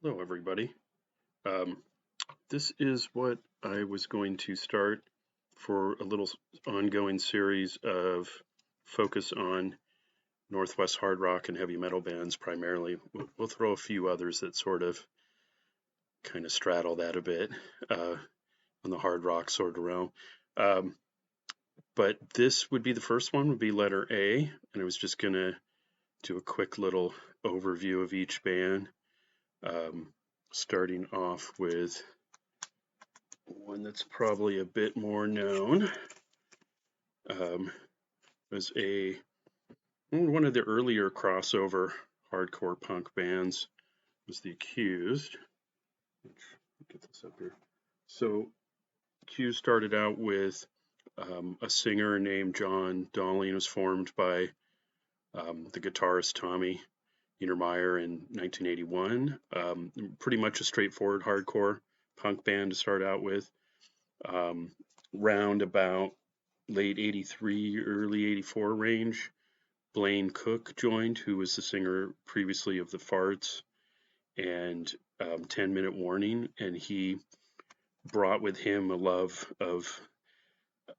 Hello, everybody. Um, this is what I was going to start for a little ongoing series of focus on Northwest hard rock and heavy metal bands primarily. We'll throw a few others that sort of kind of straddle that a bit on the hard rock sort of realm. Um, but this would be the first one, would be letter A, and I was just going to do a quick little overview of each band, starting off with one that's probably a bit more known. Um, was one of the earlier crossover hardcore punk bands was the Accused. Get this up here. So Accused started out with a singer named John Dahleen. Was formed by the guitarist Tommy Niedermeyer in 1981. Pretty much a straightforward hardcore punk band to start out with. Round about late 83, early 84 range, Blaine Cook joined, who was the singer previously of the Farts and 10 Minute Warning, and he brought with him a love of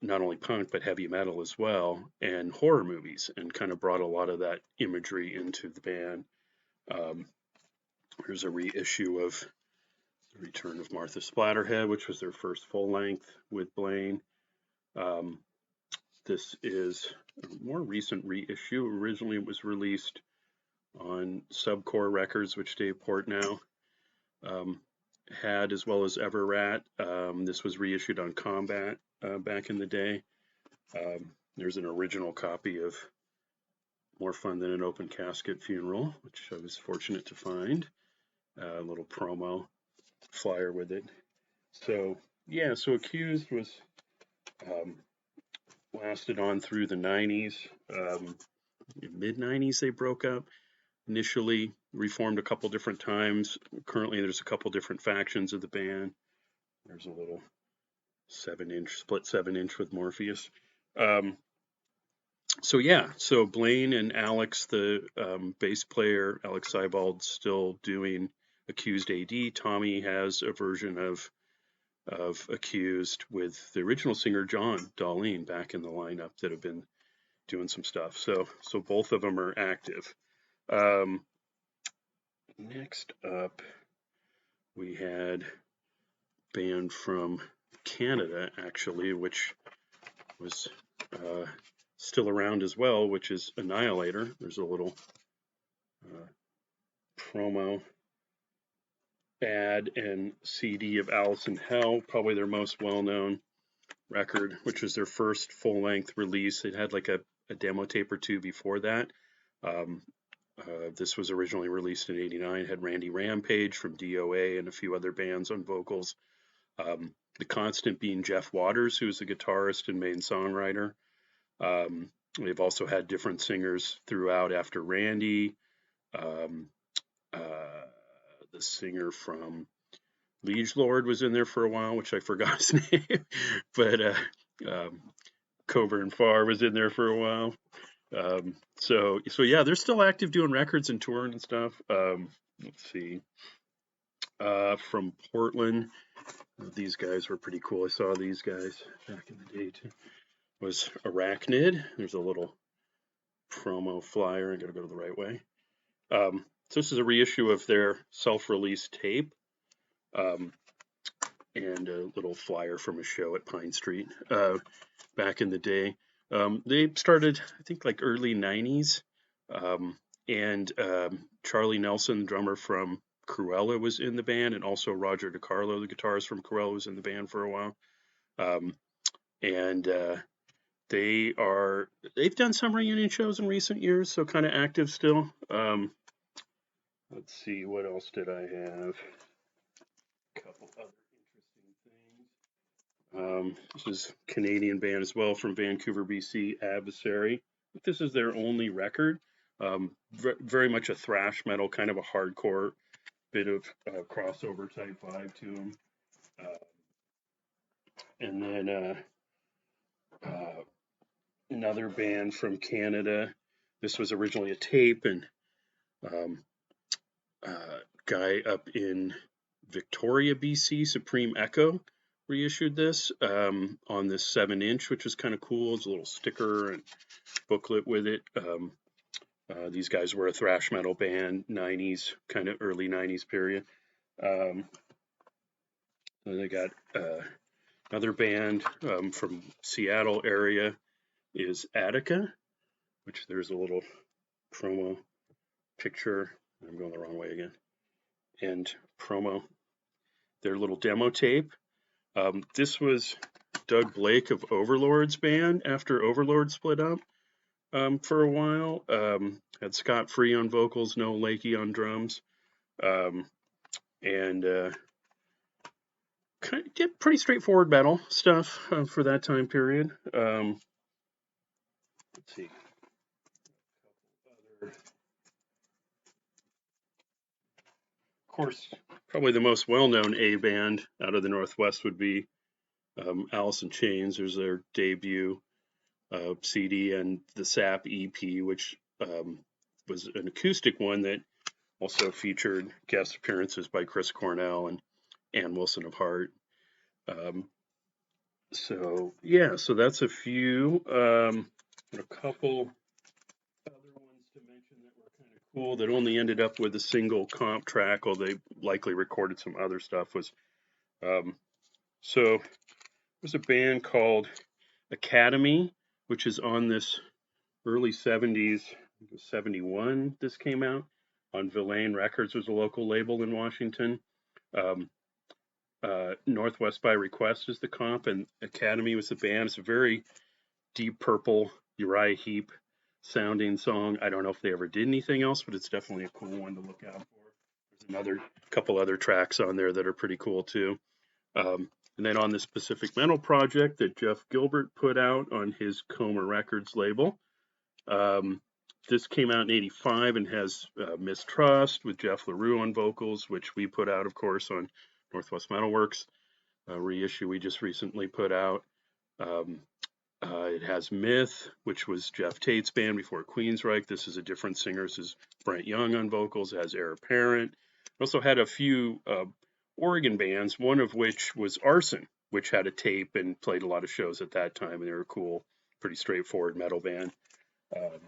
not only punk but heavy metal as well, and horror movies, and kind of brought a lot of that imagery into the band. Um, There's a reissue of The Return of Martha Splatterhead, which was their first full length with Blaine. Um, This is a more recent reissue. Originally, it was released on Subcore Records, which Dave Portnow um, had, as well as Everrat. This was reissued on Combat back in the day. There's an original copy of More Fun Than an Open Casket Funeral, which I was fortunate to find. A little promo flyer with it. So, yeah, so Accused was um, lasted on through the 90s. Mid 90s, they broke up. Initially reformed a couple different times. Currently, there's a couple different factions of the band. There's a little 7-inch, split 7-inch with Morpheus. So yeah, so Blaine and Alex, the bass player, Alex Seibald, still doing Accused AD. Tommy has a version of Accused with the original singer John Dahleen back in the lineup that have been doing some stuff. So both of them are active. Next up, we had a band from Canada, actually, which was still around as well, which is Annihilator. There's a little promo ad and CD of Alice in Hell, probably their most well-known record, which was their first full-length release. It had like a demo tape or two before that. This was originally released in '89. Had Randy Rampage from DOA and a few other bands on vocals. The constant being Jeff Waters, who is the guitarist and main songwriter. They've also had different singers throughout after Randy. Um, the singer from Liege Lord was in there for a while, which I forgot his name, but Coburn Farr was in there for a while. So yeah, they're still active doing records and touring and stuff. Let's see. From Portland, these guys were pretty cool. I saw these guys back in the day too. Was Arachnid. There's a little promo flyer. I gotta go to the right way. So this is a reissue of their self-released tape, and a little flyer from a show at Pine Street back in the day. They started, I think, like early '90s, and Charlie Nelson, drummer from Cruella, was in the band, and also Roger DiCarlo, the guitarist from Cruella, was in the band for a while. And they've done some reunion shows in recent years, so kind of active still. Let's see, what else did I have? A couple other interesting things. This is a Canadian band as well from Vancouver, BC, Adversary. This is their only record. Very much a thrash metal, kind of a hardcore, bit of crossover type vibe to them. And then another band from Canada. This was originally a tape, and guy up in Victoria, BC, Supreme Echo, reissued this on this 7-inch, which was kind of cool. It's a little sticker and booklet with it. These guys were a thrash metal band, 90s, kind of early 90s period. They got another band from Seattle area is Attica, which there's a little promo picture. I'm going the wrong way again. And promo, their little demo tape. This was Doug Blake of Overlord's band after Overlord split up for a while. Had Scott Free on vocals, Noah Lakey on drums. And kind of did pretty straightforward metal stuff for that time period. Let's see. Of course, probably the most well-known A band out of the Northwest would be Alice in Chains. There's their debut CD and the Sap EP, which was an acoustic one that also featured guest appearances by Chris Cornell and Ann Wilson of Heart. So that's a few. A couple other ones to mention that were kind of cool that only ended up with a single comp track, although they likely recorded some other stuff. Was so there's a band called Academy, which is on this early 70s, 71 this came out on Villain Records, was a local label in Washington. Northwest by Request is the comp, and Academy was the band. It's a very Deep Purple, Uriah Heep sounding song. I don't know if they ever did anything else, but it's definitely a cool one to look out for. There's couple other tracks on there that are pretty cool too. And then on this Pacific Metal project that Jeff Gilbert put out on his Coma Records label, this came out in '85 and has Mistrust with Jeff LaRue on vocals, which we put out, of course, on Northwest Metalworks reissue we just recently put out. It has Myth, which was Jeff Tate's band before Queensryche. This is a different singer. This is Brent Young on vocals. It has Heir Apparent. It also had a few Oregon bands, one of which was Arson, which had a tape and played a lot of shows at that time, and they were cool, pretty straightforward metal band. Had a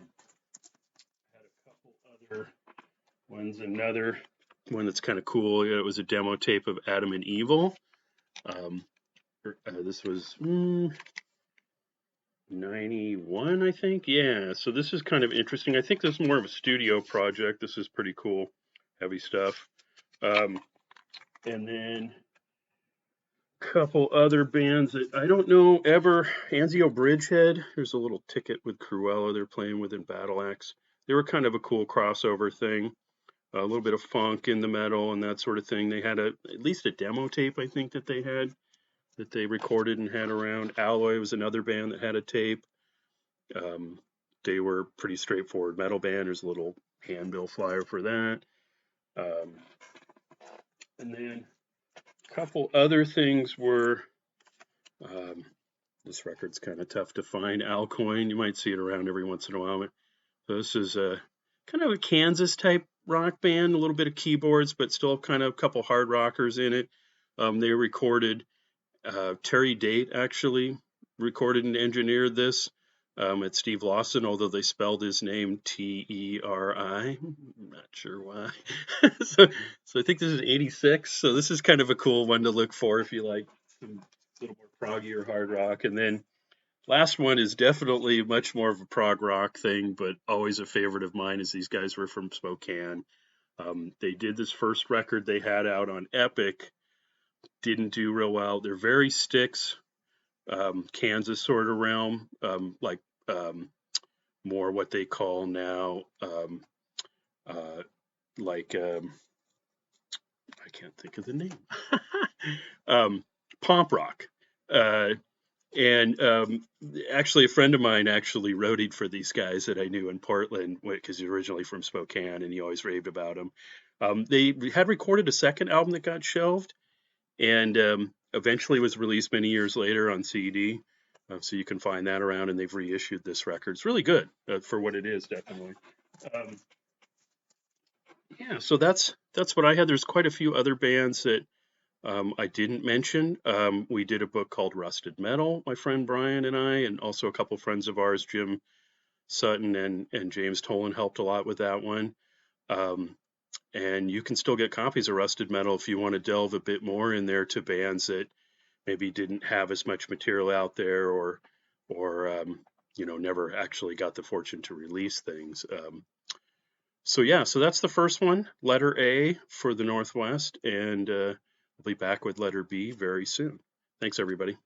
couple other ones. Another one that's kind of cool. It was a demo tape of Adam and Evil. This was 91, I think. Yeah, so this is kind of interesting. I think this is more of a studio project. This is pretty cool, heavy stuff. And then a couple other bands that I don't know ever. Anzio Bridgehead. Here's a little ticket with Cruella they're playing with in Battle Axe. They were kind of a cool crossover thing. A little bit of funk in the metal and that sort of thing. They had at least a demo tape, I think, that they recorded and had around. Alloy was another band that had a tape. They were pretty straightforward metal band. There's a little handbill flyer for that. And then a couple other things were, this record's kind of tough to find. Alcoin, you might see it around every once in a while. So this is a kind of a Kansas type rock band, a little bit of keyboards, but still kind of a couple hard rockers in it. They recorded, Terry Date actually recorded and engineered this at Steve Lawson, although they spelled his name Teri. I'm not sure why. so I think this is 86. So this is kind of a cool one to look for if you like some little more proggy or hard rock. And then last one is definitely much more of a prog rock thing, but always a favorite of mine, as these guys were from Spokane. They did this first record they had out on Epic, didn't do real well. They're very Styx, Kansas sort of realm, more what they call now, I can't think of the name, pomp rock. And actually, a friend of mine actually roadied for these guys that I knew in Portland, because he's originally from Spokane, and he always raved about them. They had recorded a second album that got shelved, and eventually was released many years later on CD. So you can find that around, and they've reissued this record. It's really good for what it is, definitely. Yeah, so that's what I had. There's quite a few other bands that I didn't mention. We did a book called Rusted Metal, my friend Brian and I, and also a couple friends of ours, Jim Sutton and James Tolan helped a lot with that one. Um, and you can still get copies of Rusted Metal if you want to delve a bit more in there to bands that maybe didn't have as much material out there, or never actually got the fortune to release things. So yeah, so that's the first one, letter A for the Northwest, and we'll be back with letter B very soon. Thanks, everybody.